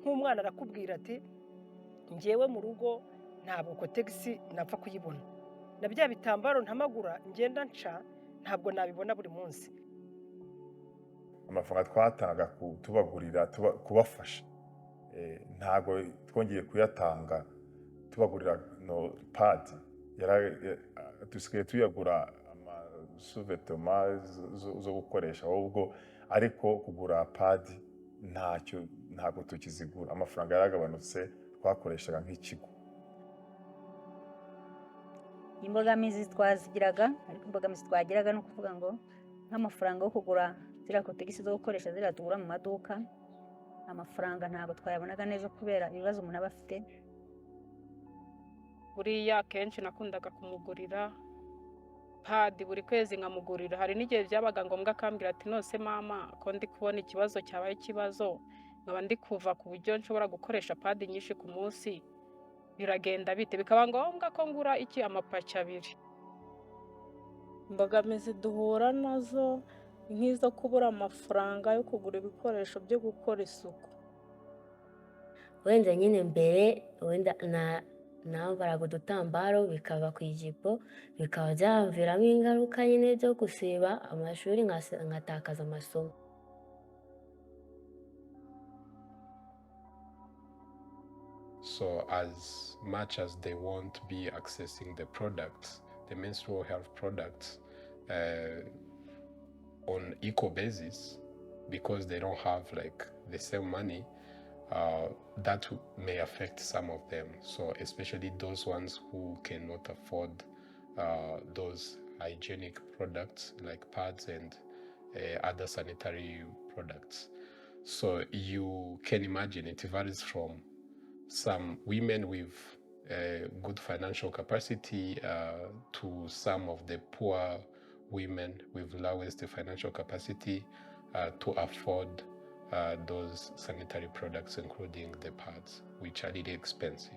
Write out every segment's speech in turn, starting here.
nk'umwana arakubwira ati njyewe mu rugo ntabwo kotegisi napfa kuyibona, na bya bitambaro ntamagura ngenda nca ntabwo nabibona buri munsi. Amafaranga twatanga tubagurira kubafasha, ntabwo twongeye kuyatanga tubagurira no pad, dusigaye tuyagura amasuvetoma zo gukoresha ahubwo, ariko kugura pad ntabwo tukizigura. Amafaranga yaragabanutse twakoreshaga nk'ikigo. Imbogamizi twazigiraga, ariko imbogamizi twagiraga no kuvuga ngo nk'amafaranga yo kugura ziriya kotegisi zo gukoresha ziriya tugura mu maduka, amafaranga ntabwo twayabonaga neza kubera ibibazo umuntu aba afite. Buriya kenshi nakundaga kumugurira padi buri kwezi nkamugurira. Hari n'igihe byabaga ngombwa akambwira ati nose mama ko ndi kubona ikibazo cyabaye ikibazo, nkaba ndi kuva ku buryo nshobora gukoresha padi nyinshi ku munsi, biragenda bite? Bikaba ngombwa ko ngura amapaki 2. Imbogamizi duhura nazo nk'izo kubura amafaranga yo kugura ibikoresho byo gukora isuku. Wenda nyine mbere wenda nambaraga udutambaro bikava ku ijipo, bikaba byamviramo ingaruka nyine byo gusiba amashuri nkatakaza amasomo. So as much as they won't be accessing the products, the menstrual health products, on equal basis, because they don't have like the same money, that may affect some of them. So especially those ones who cannot afford those hygienic products like pads and other sanitary products. So you can imagine it varies from some women with good financial capacity to some of the poor women with lowest financial capacity to afford those sanitary products, including the pads, which are really expensive.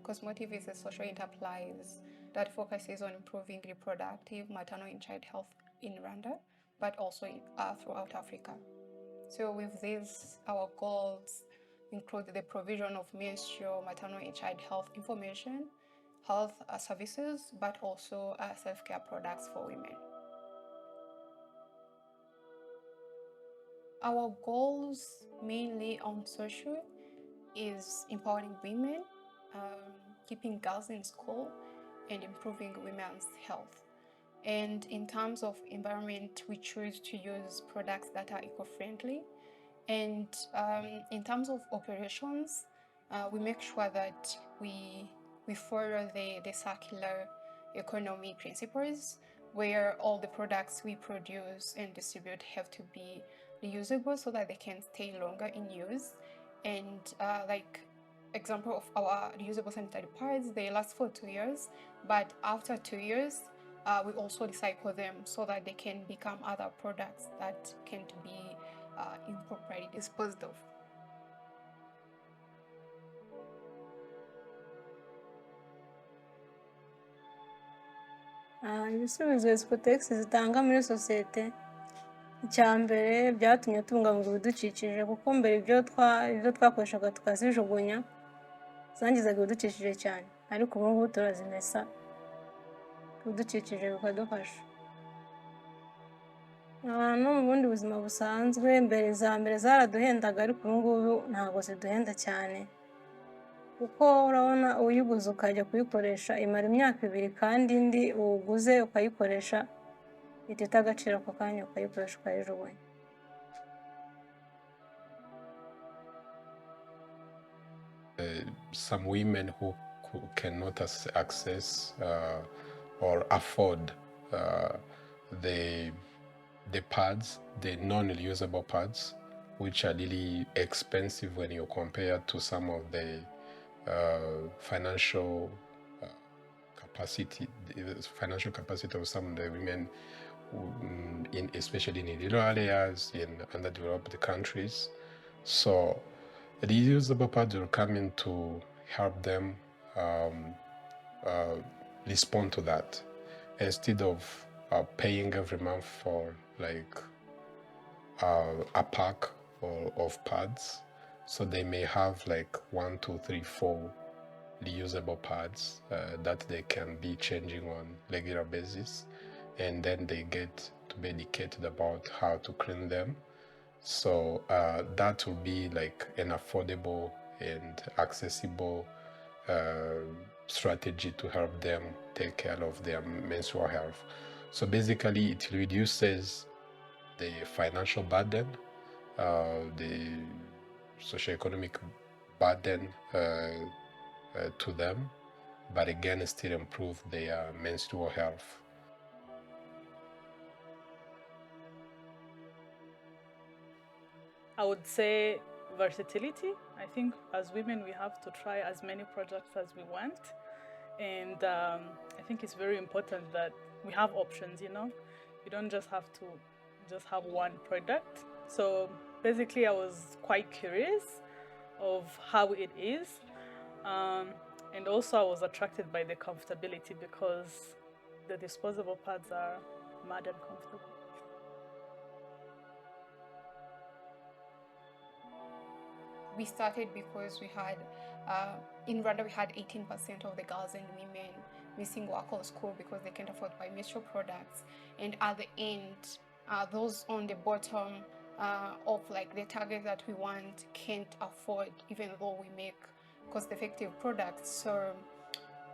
Kosmotive is a social enterprise that focuses on improving reproductive, maternal and child health in Rwanda, but also throughout Africa. So with this, our goals include the provision of menstrual, maternal and child health information, health services, but also self-care products for women. Our goals mainly on social is empowering women, keeping girls in school, and improving women's health. And in terms of environment, we choose to use products that are eco-friendly. And in terms of operations, we make sure that we follow the circular economy principles, where all the products we produce and distribute have to be reusable so that they can stay longer in use. And like example of our reusable sanitary pads, they last for 2 years, but after 2 years, we also recycle them so that they can become other products that can't be improperly disposed of. Ibisubizo Escotex zitanga muri sosiyete, icya mbere byatumye tubungabunga ibidukikije, kuko mbere ibyo twakoreshaga tukazijugunya zangizaga ibidukikije cyane, ariko ubu ngubu turazimesa ibidukikije bikadufasha. No mu bundi buzima busanzwe mbere zaraduhendaga, ariko ubu ngubu ntabwo ziduhenda cyane, kuko urabona uyiguze ukajya kuyikoresha imara imyaka 2, kandi indi uguze ukayikoresha itita agaciro ako kanya ukayikoresha ukayijugunya. Some women who cannot access or afford the the pads, the non-reusable pads, which are really expensive when you compare to some of the financial capacity, the financial capacity of some of the women, especially in rural areas, in underdeveloped countries. So reusable pads will come in to help them respond to that, instead of paying every month for like a pack of pads. So they may have like 1, 2, 3, 4 reusable pads that they can be changing on regular basis, and then they get to be educated about how to clean them. So that will be like an affordable and accessible strategy to help them take care of their menstrual health. So basically it reduces the financial burden, the socioeconomic burden to them, but again still improve their menstrual health. I would say versatility. I think as women, we have to try as many projects as we want. And I think it's very important that we have options, you know? You don't just have to just have one product. So basically, I was quite curious of how it is. And also, I was attracted by the comfortability because the disposable pads are mad and comfortable. We started because we had, in Rwanda, we had 18% of the girls and women missing work or school because they can't afford buy menstrual products. And at the end, those on the bottom of like the target that we want can't afford, even though we make cost-effective products. So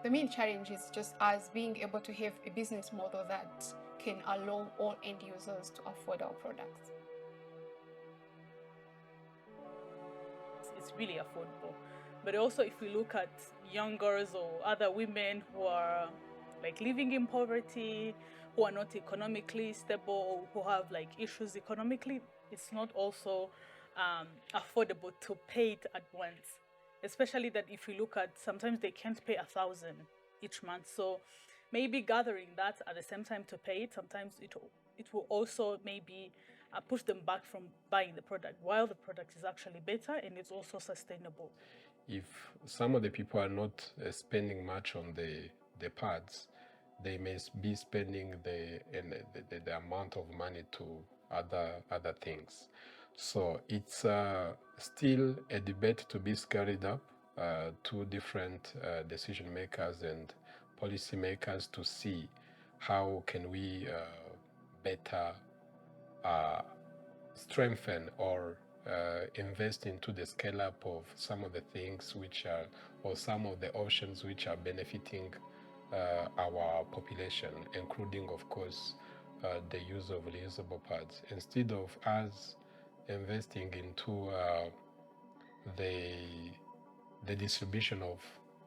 the main challenge is just us being able to have a business model that can allow all end users to afford our products. It's really affordable. But also, if we look at young girls or other women who are like living in poverty, who are not economically stable, who have like issues economically, it's not also affordable to pay it at once. Especially that if you look at, sometimes they can't pay 1,000 each month. So maybe gathering that at the same time to pay it, sometimes it will also maybe push them back from buying the product, while the product is actually better and it's also sustainable. If some of the people are not spending much on the pads, they may be spending the amount of money to other things. So it's still a debate to be carried up to different decision makers and policy makers to see how can we better strengthen or invest into the scale up of some of the things which are, or some of the options which are benefiting our population, including, of course, the use of reusable pads. Instead of us investing into the distribution of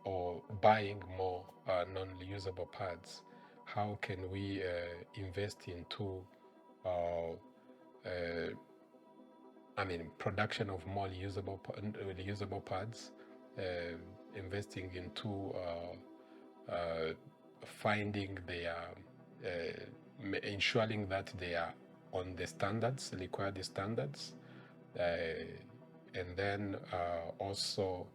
or buying more non-reusable pads, how can we invest into production of more reusable pads, investing into finding their, ensuring that they are on the standards, required standards, and then also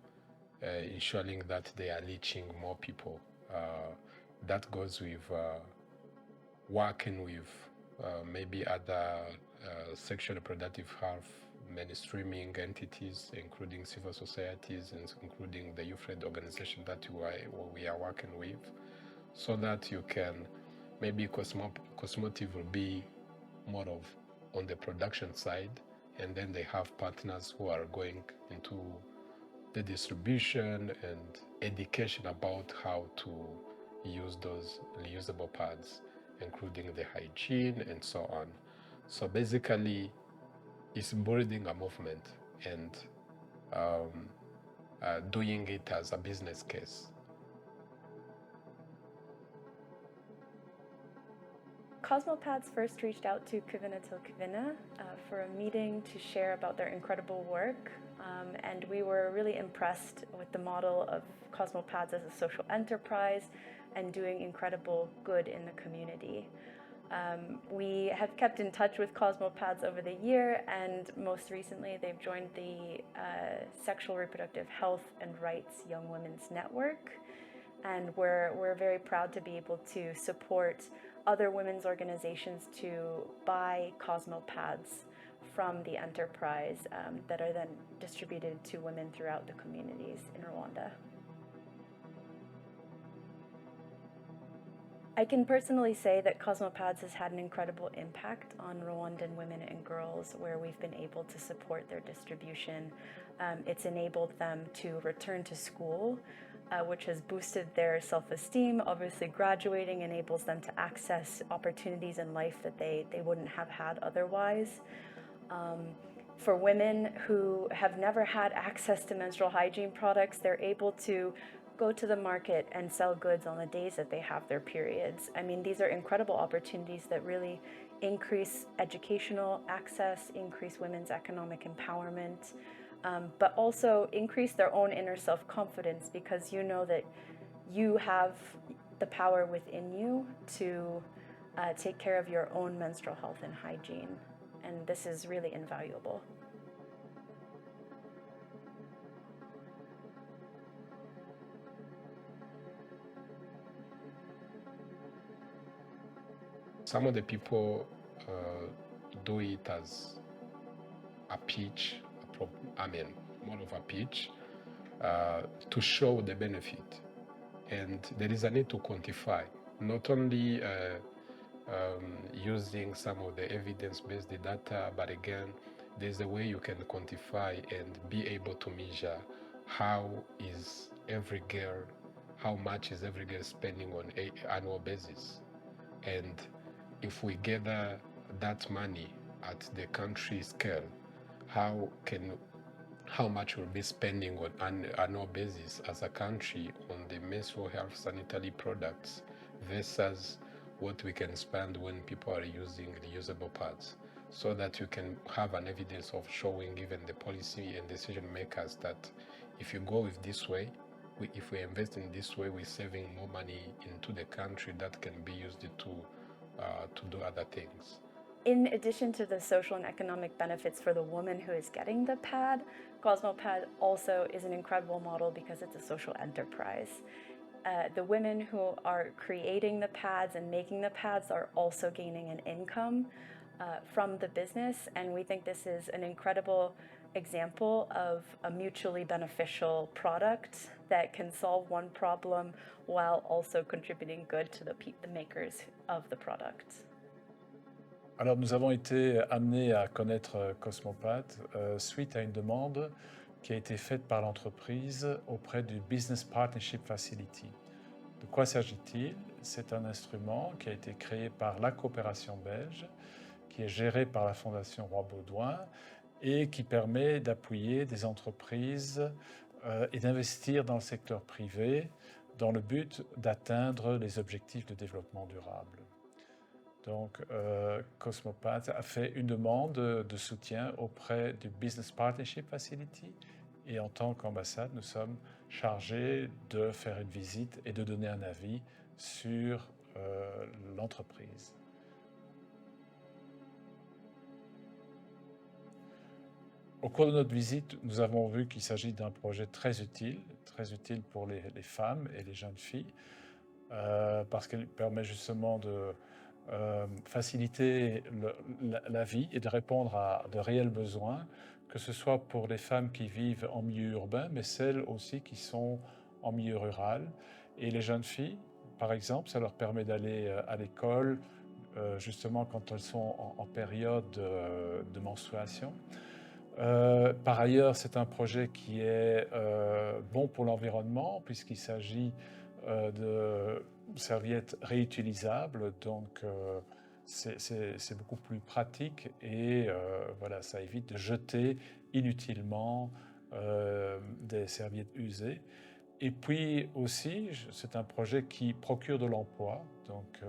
ensuring that they are reaching more people. That goes with working with maybe other sexual reproductive health mainstreaming entities, including civil societies and including the youth-led organization that we are working with, so that you can, maybe Kosmotive will be more of on the production side, and then they have partners who are going into the distribution and education about how to use those reusable pads, including the hygiene and so on. So basically, it's building a movement and doing it as a business case. KosmoPads first reached out to Kivina till Kivina for a meeting to share about their incredible work. And we were really impressed with the model of KosmoPads as a social enterprise and doing incredible good in the community. We have kept in touch with KosmoPads over the year, and most recently they've joined the Sexual Reproductive Health and Rights Young Women's Network. And we're very proud to be able to support other women's organizations to buy KosmoPads from the enterprise that are then distributed to women throughout the communities in Rwanda. I can personally say that KosmoPads has had an incredible impact on Rwandan women and girls where we've been able to support their distribution. It's enabled them to return to school, which has boosted their self-esteem. Obviously, graduating enables them to access opportunities in life that they wouldn't have had otherwise. For women who have never had access to menstrual hygiene products, they're able to go to the market and sell goods on the days that they have their periods. I mean, these are incredible opportunities that really increase educational access, increase women's economic empowerment, but also increase their own inner self-confidence, because you know that you have the power within you to take care of your own menstrual health and hygiene. And this is really invaluable. Some of the people do it as a pitch, more of a pitch, to show the benefit. And there is a need to quantify, not only using some of the evidence-based data, but again, there's a way you can quantify and be able to measure how much is every girl spending on an annual basis. And if we gather that money at the country scale, how much we'll be spending on an annual basis as a country on the menstrual health sanitary products versus what we can spend when people are using reusable pads, so that you can have an evidence of showing even the policy and decision makers that if you go with this way, if we invest in this way, we're saving more money into the country that can be used to do other things. In addition to the social and economic benefits for the woman who is getting the pad, KosmoPad also is an incredible model because it's a social enterprise. The women who are creating the pads and making the pads are also gaining an income from the business, and we think this is an incredible example of a mutually beneficial product that can solve one problem while also contributing good to the makers of the product. Alors nous avons été amenés à connaître KosmoPad suite à une demande qui a été faite par l'entreprise auprès du Business Partnership Facility. De quoi s'agit-il? C'est un instrument qui a été créé par la coopération belge, qui est géré par la Fondation Roi-Baudouin et qui permet d'appuyer des entreprises et d'investir dans le secteur privé dans le but d'atteindre les objectifs de développement durable. Donc, KosmoPads a fait une demande de soutien auprès du Business Partnership Facility et en tant qu'ambassade, nous sommes chargés de faire une visite et de donner un avis sur l'entreprise. Au cours de notre visite, nous avons vu qu'il s'agit d'un projet très utile pour les femmes et les jeunes filles, parce qu'il permet justement de faciliter la vie et de répondre à de réels besoins, que ce soit pour les femmes qui vivent en milieu urbain, mais celles aussi qui sont en milieu rural. Et les jeunes filles, par exemple, ça leur permet d'aller à l'école, justement quand elles sont en période de menstruation. Par ailleurs, c'est un projet qui est bon pour l'environnement, puisqu'il s'agit de serviettes réutilisables, donc c'est beaucoup plus pratique et voilà, ça évite de jeter inutilement des serviettes usées. Et puis aussi, c'est un projet qui procure de l'emploi, donc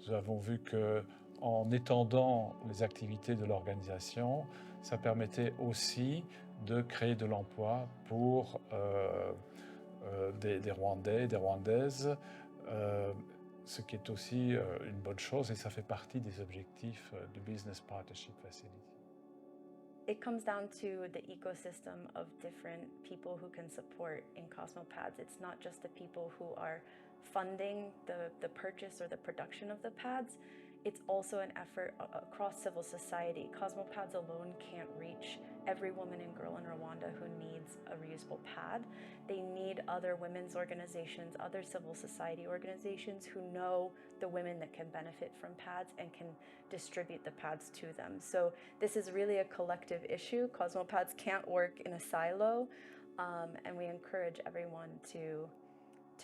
Nous avons vu que en étendant les activités de l'organisation, ça permettait aussi de créer de l'emploi pour des Rwandais, des Rwandaises, ce qui est aussi une bonne chose et ça fait partie des objectifs du Business Partnership Facility. It comes down to the ecosystem of different people who can support in KosmoPads. It's not just the people who are funding the purchase or the production of the pads. It's also an effort across civil society. KosmoPads alone can't reach every woman and girl in Rwanda who needs a reusable pad. They need other women's organizations, other civil society organizations who know the women that can benefit from pads and can distribute the pads to them. So this is really a collective issue. KosmoPads can't work in a silo, and we encourage everyone to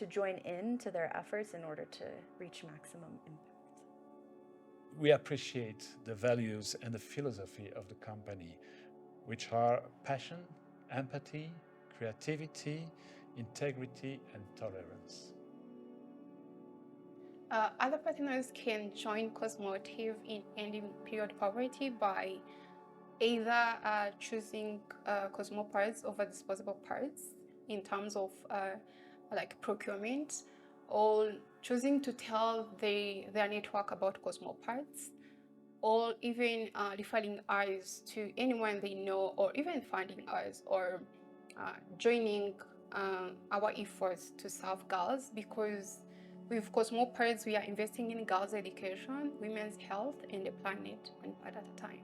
join in to their efforts in order to reach maximum impact. We appreciate the values and the philosophy of the company, which are passion, empathy, creativity, integrity, and tolerance. Other partners can join Kosmotive in ending period poverty by either choosing KosmoPads over disposable parts in terms of like procurement, or choosing to tell their network about KosmoPads, or even referring us to anyone they know, or even funding us, or joining our efforts to serve girls, because with KosmoPads we are investing in girls' education, women's health, and the planet one part at a time.